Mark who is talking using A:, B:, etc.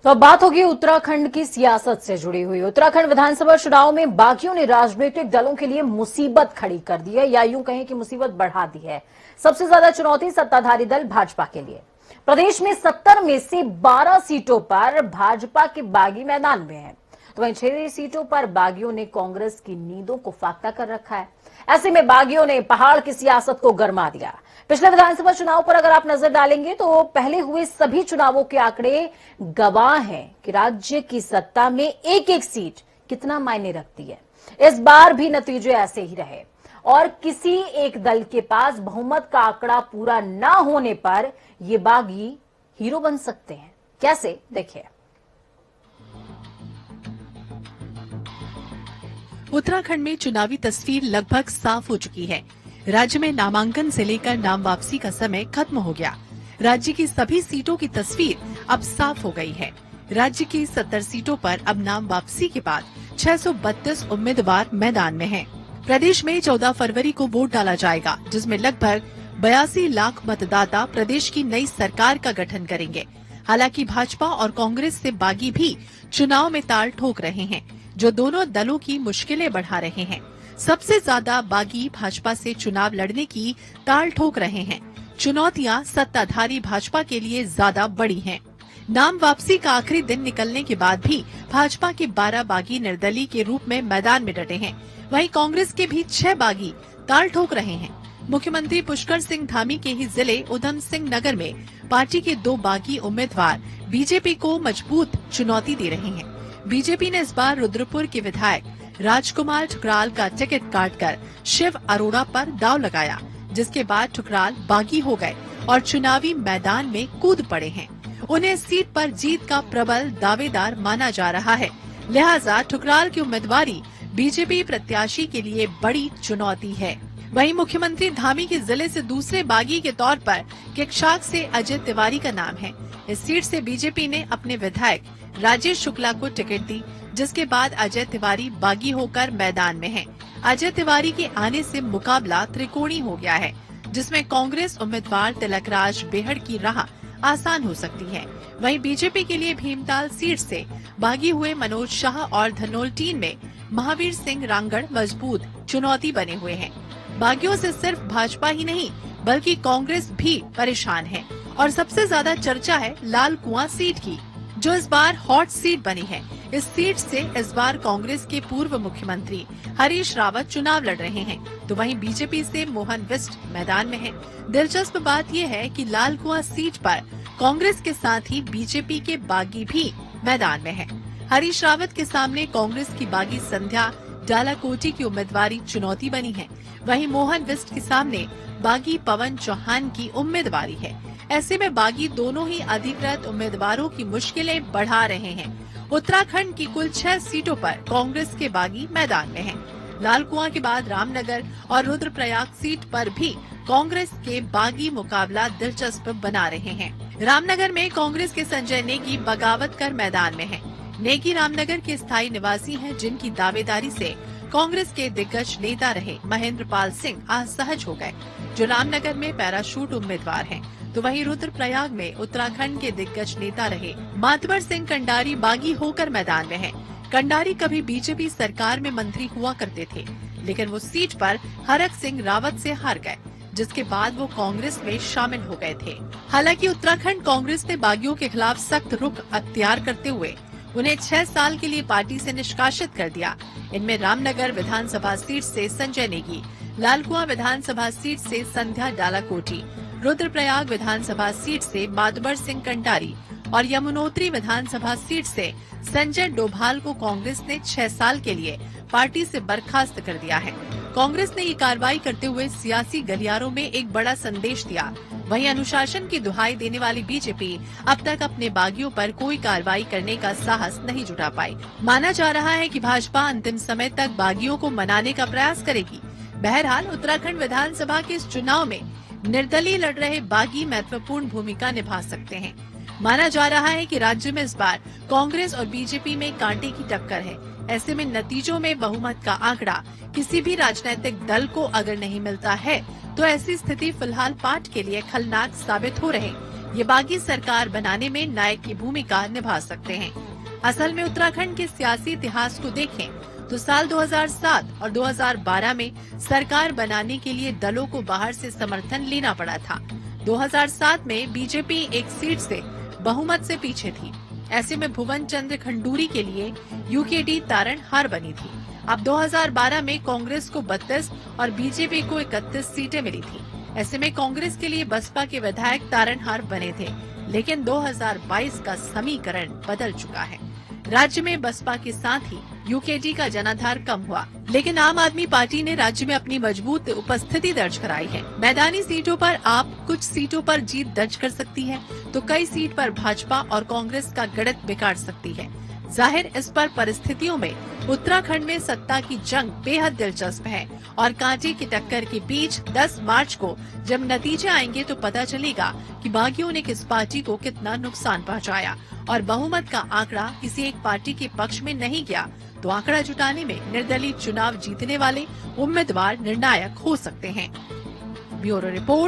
A: तो अब बात होगी उत्तराखंड की सियासत से जुड़ी हुई। उत्तराखंड विधानसभा चुनाव में बागियों ने राजनीतिक दलों के लिए मुसीबत खड़ी कर दी है, या यूं कहें कि मुसीबत बढ़ा दी है। सबसे ज्यादा चुनौती सत्ताधारी दल भाजपा के लिए। प्रदेश में 70 में से 12 सीटों पर भाजपा के बागी मैदान में हैं, तो वहीं 6 सीटों पर बागियों ने कांग्रेस की नींदों को फाख्ता कर रखा है। ऐसे में बागियों ने पहाड़ की सियासत को गरमा दिया। पिछले विधानसभा चुनाव पर अगर आप नजर डालेंगे तो पहले हुए सभी चुनावों के आंकड़े गवाह हैं कि राज्य की सत्ता में एक एक सीट कितना मायने रखती है। इस बार भी नतीजे ऐसे ही रहे और किसी एक दल के पास बहुमत का आंकड़ा पूरा ना होने पर ये बागी हीरो बन सकते हैं। कैसे, देखिए।
B: उत्तराखंड में चुनावी तस्वीर लगभग साफ हो चुकी है। राज्य में नामांकन से लेकर नाम वापसी का समय खत्म हो गया। राज्य की सभी सीटों की तस्वीर अब साफ हो गई है। राज्य की 70 सीटों पर अब नाम वापसी के बाद 632 उम्मीदवार मैदान में हैं। प्रदेश में 14 फरवरी को वोट डाला जाएगा, जिसमें लगभग 82 लाख मतदाता प्रदेश की नई सरकार का गठन करेंगे। हालांकि भाजपा और कांग्रेस से बागी भी चुनाव में ताल ठोक रहे हैं, जो दोनों दलों की मुश्किलें बढ़ा रहे हैं। सबसे ज्यादा बागी भाजपा से चुनाव लड़ने की ताल ठोक रहे हैं। चुनौतियां सत्ताधारी भाजपा के लिए ज्यादा बड़ी हैं। नाम वापसी का आखिरी दिन निकलने के बाद भी भाजपा के 12 बागी निर्दलीय के रूप में मैदान में डटे हैं। वहीं कांग्रेस के भी 6 बागी ताल ठोक रहे हैं। मुख्यमंत्री पुष्कर सिंह धामी के ही जिले उधम सिंह नगर में पार्टी के 2 बागी उम्मीदवार बीजेपी को मजबूत चुनौती दे रहे हैं। बीजेपी ने इस बार रुद्रपुर के विधायक राजकुमार ठुकराल का टिकट काटकर शिव अरोड़ा पर दांव लगाया, जिसके बाद ठुकराल बागी हो गए और चुनावी मैदान में कूद पड़े हैं। उन्हें इस सीट पर जीत का प्रबल दावेदार माना जा रहा है। लिहाजा ठुकराल की उम्मीदवारी बीजेपी प्रत्याशी के लिए बड़ी चुनौती है। वहीं मुख्यमंत्री धामी के जिले से दूसरे बागी के तौर पर किक्षाक से अजय तिवारी का नाम है। इस सीट से बीजेपी ने अपने विधायक राजेश शुक्ला को टिकट दी, जिसके बाद अजय तिवारी बागी होकर मैदान में हैं। अजय तिवारी के आने से मुकाबला त्रिकोणी हो गया है, जिसमें कांग्रेस उम्मीदवार तिलकराज बेहड़ की राह आसान हो सकती है। वहीं बीजेपी के लिए भीमताल सीट से बागी हुए मनोज शाह और धनोल्टीन में महावीर सिंह रांगड़ मजबूत चुनौती बने हुए हैं। बागियों से सिर्फ भाजपा ही नहीं बल्कि कांग्रेस भी परेशान है और सबसे ज्यादा चर्चा है लाल कुआं सीट की, जो इस बार हॉट सीट बनी है। इस सीट से इस बार कांग्रेस के पूर्व मुख्यमंत्री हरीश रावत चुनाव लड़ रहे हैं, तो वहीं बीजेपी से मोहन बिष्ट मैदान में हैं। दिलचस्प बात यह है कि लाल कुआं सीट पर कांग्रेस के साथ ही बीजेपी के बागी भी मैदान में हैं। हरीश रावत के सामने कांग्रेस की बागी संध्या डालाकोटी की उम्मीदवारी चुनौती बनी है। वहीं मोहन बिष्ट के सामने बागी पवन चौहान की उम्मीदवारी है। ऐसे में बागी दोनों ही अधिकृत उम्मीदवारों की मुश्किलें बढ़ा रहे हैं। उत्तराखंड की कुल 6 सीटों पर कांग्रेस के बागी मैदान में हैं। लाल कुआं के बाद रामनगर और रुद्रप्रयाग सीट पर भी कांग्रेस के बागी मुकाबला दिलचस्प बना रहे हैं। रामनगर में कांग्रेस के संजय नेगी बगावत कर मैदान में हैं। नेगी रामनगर के स्थायी निवासी हैं, जिनकी दावेदारी से कांग्रेस के दिग्गज नेता रहे महेंद्र पाल सिंह असहज हो गए, जो रामनगर में पैराशूट उम्मीदवार हैं। तो वहीं रुद्रप्रयाग में उत्तराखंड के दिग्गज नेता रहे मातबर सिंह कंडारी बागी होकर मैदान में हैं। कंडारी कभी बीजेपी सरकार में मंत्री हुआ करते थे, लेकिन वो सीट पर हरक सिंह रावत से हार गए, जिसके बाद वो कांग्रेस में शामिल हो गए थे। हालांकि उत्तराखंड कांग्रेस ने बागियों के खिलाफ सख्त रुख अख्तियार करते हुए उन्हें 6 साल के लिए पार्टी से निष्कासित कर दिया। इनमें रामनगर विधानसभा सीट से संजय नेगी, लालकुआं विधानसभा सीट से संध्या डालाकोटी, रुद्रप्रयाग विधानसभा सीट से मातबर सिंह कंडारी और यमुनोत्री विधानसभा सीट से संजय डोभाल को कांग्रेस ने 6 साल के लिए पार्टी से बर्खास्त कर दिया है। कांग्रेस ने ये कार्रवाई करते हुए सियासी गलियारों में एक बड़ा संदेश दिया। वहीं अनुशासन की दुहाई देने वाली बीजेपी अब तक अपने बागियों पर कोई कार्रवाई करने का साहस नहीं जुटा पाई। माना जा रहा है कि भाजपा अंतिम समय तक बागियों को मनाने का प्रयास करेगी। बहरहाल उत्तराखंड विधानसभा के इस चुनाव में निर्दलीय लड़ रहे बागी महत्वपूर्ण भूमिका निभा सकते हैं। माना जा रहा है कि राज्य में इस बार कांग्रेस और बीजेपी में कांटे की टक्कर है। ऐसे में नतीजों में बहुमत का आंकड़ा किसी भी राजनीतिक दल को अगर नहीं मिलता है, तो ऐसी स्थिति फिलहाल पार्टी के लिए खलनाक साबित हो रहे। ये बागी सरकार बनाने में नायक की भूमिका निभा सकते हैं। असल में उत्तराखंड के सियासी इतिहास को देखें तो साल 2007 और 2012 में सरकार बनाने के लिए दलों को बाहर से समर्थन लेना पड़ा था। 2007 में बीजेपी एक सीट से बहुमत से पीछे थी। ऐसे में भुवन चंद्र खंडूरी के लिए यूकेडी तारणहार बनी थी। अब 2012 में कांग्रेस को 32 और बीजेपी को 31 सीटें मिली थी। ऐसे में कांग्रेस के लिए बसपा के विधायक तारणहार बने थे, लेकिन 2022 का समीकरण बदल चुका है। राज्य में बसपा के साथ ही यूकेडी का जनाधार कम हुआ, लेकिन आम आदमी पार्टी ने राज्य में अपनी मजबूत उपस्थिति दर्ज कराई है। मैदानी सीटों पर आप कुछ सीटों पर जीत दर्ज कर सकती है, तो कई सीट पर भाजपा और कांग्रेस का गणित बिगाड़ सकती है। जाहिर इस पर परिस्थितियों में उत्तराखंड में सत्ता की जंग बेहद दिलचस्प है और कांटे की टक्कर के बीच 10 मार्च को जब नतीजे आएंगे तो पता चलेगा कि बागियों ने किस पार्टी को कितना नुकसान पहुंचाया और बहुमत का आंकड़ा किसी एक पार्टी के पक्ष में नहीं गया तो आंकड़ा जुटाने में निर्दलीय चुनाव जीतने वाले उम्मीदवार निर्णायक हो सकते हैं। Bureau report.